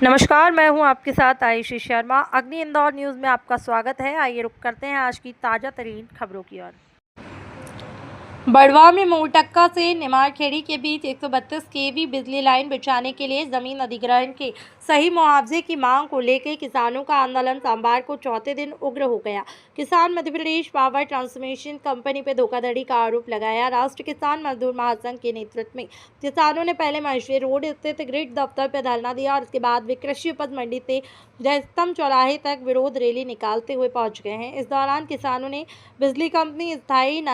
नमस्कार, मैं हूं आपके साथ आयुषी शर्मा। अग्नि इंदौर न्यूज़ में आपका स्वागत है। आइए रुक करते हैं आज की ताज़ा तरीन खबरों की ओर। बड़वा में मोरटक्का से निमाड़खेड़ी के बीच 132 केवी बिजली लाइन बिछाने के लिए जमीन अधिग्रहण के सही मुआवजे की मांग को लेकर किसानों का आंदोलन सोमवार को चौथे दिन उग्र हो गया। किसान Madhya Pradesh power transmission company पर धोखाधड़ी का आरोप लगाया। राष्ट्रीय किसान मजदूर महासंघ के नेतृत्व में किसानों ने पहले महेश्वरी रोड स्थित ग्रिड दफ्तर पर धरना दिया और इसके बाद वे कृषि उपज मंडी से जयस्तंभ चौराहे तक विरोध रैली निकालते हुए पहुंच गए हैं। इस दौरान किसानों ने बिजली कंपनी स्थायी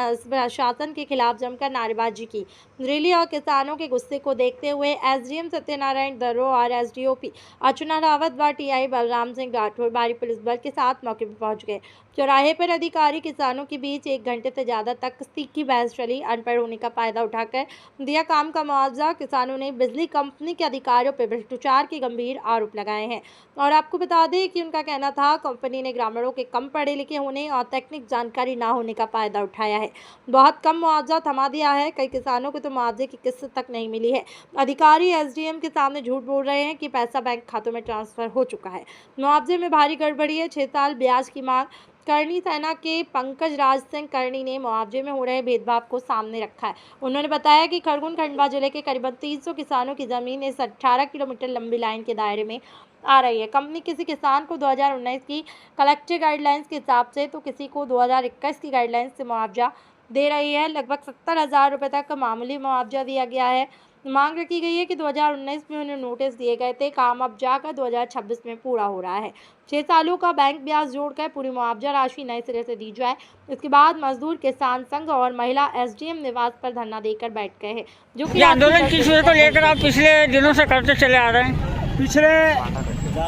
शासन के खिलाफ जमकर नारेबाजी की। रैली और किसानों के गुस्से को देखते हुए एसडीएम सत्यनारायण दर्रो और एसडीओपी अर्चना रावत व टीआई बलराम सिंह राठौर भारी पुलिस बल के साथ मौके पर पहुंच गए। चौराहे पर अधिकारी किसानों के बीच 1 घंटे से ज़्यादा तक तीखी बहस चली। अनपढ़ होने का फायदा उठाकर दिया काम का मुआवजा। किसानों ने बिजली कंपनी के अधिकारियों पर भ्रष्टाचार के गंभीर आरोप लगाए हैं और आपको बता दें कि उनका कहना था कंपनी ने ग्रामीणों के कम पढ़े लिखे होने और तकनीक जानकारी ना होने का फायदा उठाया है। बहुत कम मुआवजा थमा दिया है। कई किसानों को तो मुआवजे की किस्त तक नहीं मिली है। अधिकारी एसडीएम के सामने झूठ बोल रहे हैं कि पैसा बैंक खातों में ट्रांसफर हो चुका है। मुआवजे में भारी गड़बड़ी है। 6 साल ब्याज की मांग। करनी सेना के पंकज राज सिंह करनी ने मुआवजे में हो रहे भेदभाव को सामने रखा है। उन्होंने बताया कि खरगोन खंडवा जिले के करीबन 300 किसानों की जमीन इस 18 किलोमीटर लंबी लाइन के दायरे में आ रही है। कंपनी किसी किसान को 2019 की कलेक्टर गाइडलाइंस के हिसाब से तो किसी को 2021 की गाइडलाइंस से मुआवजा दे रही है। लगभग 70,000 रुपये तक मामूली मुआवजा दिया गया है। मांग रखी गई है कि 2019 में उन्हें नोटिस दिए गए थे। काम अब जाकर 2026 में पूरा हो रहा है। 6 सालों का बैंक ब्याज जोड़कर पूरी मुआवजा राशि नए सिरे से दी जाए। इसके बाद मजदूर किसान संघ और महिला एसडीएम निवास पर धरना देकर बैठ गए हैं। जो कि आंदोलन किस वजह को लेकर आप पिछले दिनों से करते चले आ रहे हैं? पिछले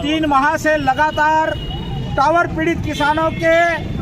3 माह से लगातार टावर पीड़ित किसानों के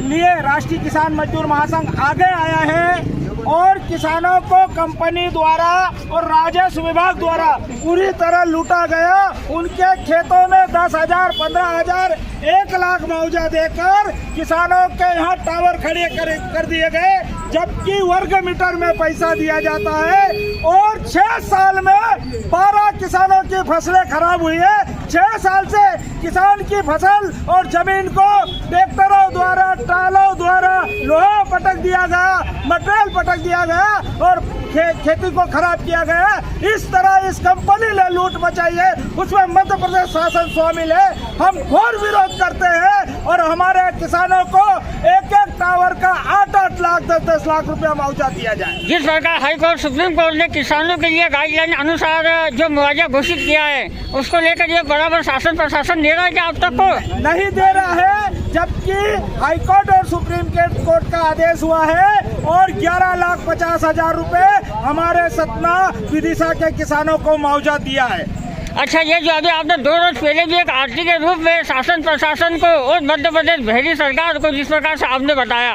लिए राष्ट्रीय किसान मजदूर महासंघ आगे आया है और किसानों को कंपनी द्वारा और राजस्व विभाग द्वारा पूरी तरह लूटा गया। उनके खेतों में 10,000, 15,000, 1 लाख मुआवजा देकर किसानों के यहाँ टावर खड़े कर दिए गए, जबकि वर्ग मीटर में पैसा दिया जाता है। और 6 साल में 12 किसानों की फसलें खराब हुई है। 6 साल से किसान की फसल और जमीन को ट्रैक्टरों द्वारा, ट्रालों द्वारा लोहा पटक दिया गया, मटेरियल पटक दिया गया और खेती को खराब किया गया। इस तरह इस कंपनी ने लूट मचाई है, उसमें मध्य प्रदेश शासन शामिल है। हम घोर विरोध करते हैं और हमारे किसानों को एक टावर का 8-8 लाख, 10-10 लाख रुपया मुआवजा दिया जाए। जिस प्रकार हाईकोर्ट, सुप्रीम कोर्ट ने किसानों के लिए गाइडलाइन अनुसार जो मुआवजा घोषित किया है, उसको लेकर ये बराबर शासन प्रशासन दे रहा है क्या अब तक को? नहीं दे रहा है, जबकि हाईकोर्ट और सुप्रीम कोर्ट का आदेश हुआ है और 11,50,000 रुपए हमारे सतना विदिशा के किसानों को मुआवजा दिया है। अच्छा, ये जो अभी आपने 2 रोज पहले भी एक आरती के रूप में शासन प्रशासन को और मध्य प्रदेश बहरी सरकार को जिस प्रकार से आपने बताया,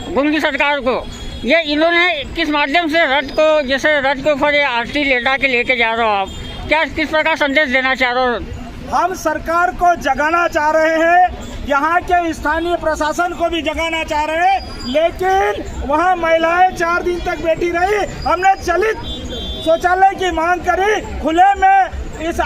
गुंगी सरकार को, ये इन्होंने किस माध्यम से रथ को, जैसे रथ के ऊपर ये आरती लेटा के लेके जा रहे हो आप, क्या किस प्रकार संदेश देना चाह रहे हो? हम सरकार को जगाना चाह रहे हैं, यहाँ के स्थानीय प्रशासन को भी जगाना चाह रहे हैं, लेकिन वहाँ महिलाएं 4 दिन तक बैठी रही। हमने चलित शौचालय की मांग करी, खुले में इस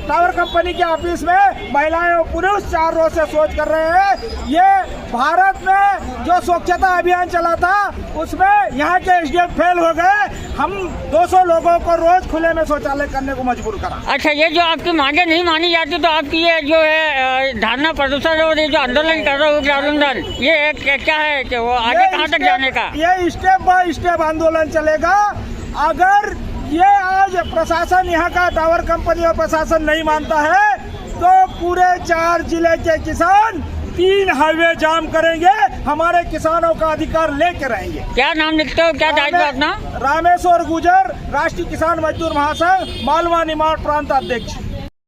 टावर कंपनी के ऑफिस में महिलाएं और पुरुष 4 रोज से शौच कर रहे हैं। ये भारत में जो स्वच्छता अभियान चला था उसमें यहाँ के एसडीएम फेल हो गए। हम 200 लोगों को रोज खुले में शौचालय करने को मजबूर करा। अच्छा, ये जो आपकी मांगे नहीं मानी जाती तो आपकी ये जो है धरना प्रदर्शन और ये जो आंदोलन कर रहे हो आंदोलन, ये क्या है कि वो आगे कहाँ तक जाने का? ये स्टेप बाय स्टेप आंदोलन चलेगा। अगर ये आज प्रशासन, यहाँ का टावर कंपनी और प्रशासन नहीं मानता है तो पूरे 4 जिले के किसान 3 हाईवे जाम करेंगे। हमारे किसानों का अधिकार लेके रहेंगे। क्या नाम लिखते हो, क्या दायित्व अपना? रामेश्वर गुजर, राष्ट्रीय किसान मजदूर महासंघ, मालवा निमाड़ प्रांत अध्यक्ष।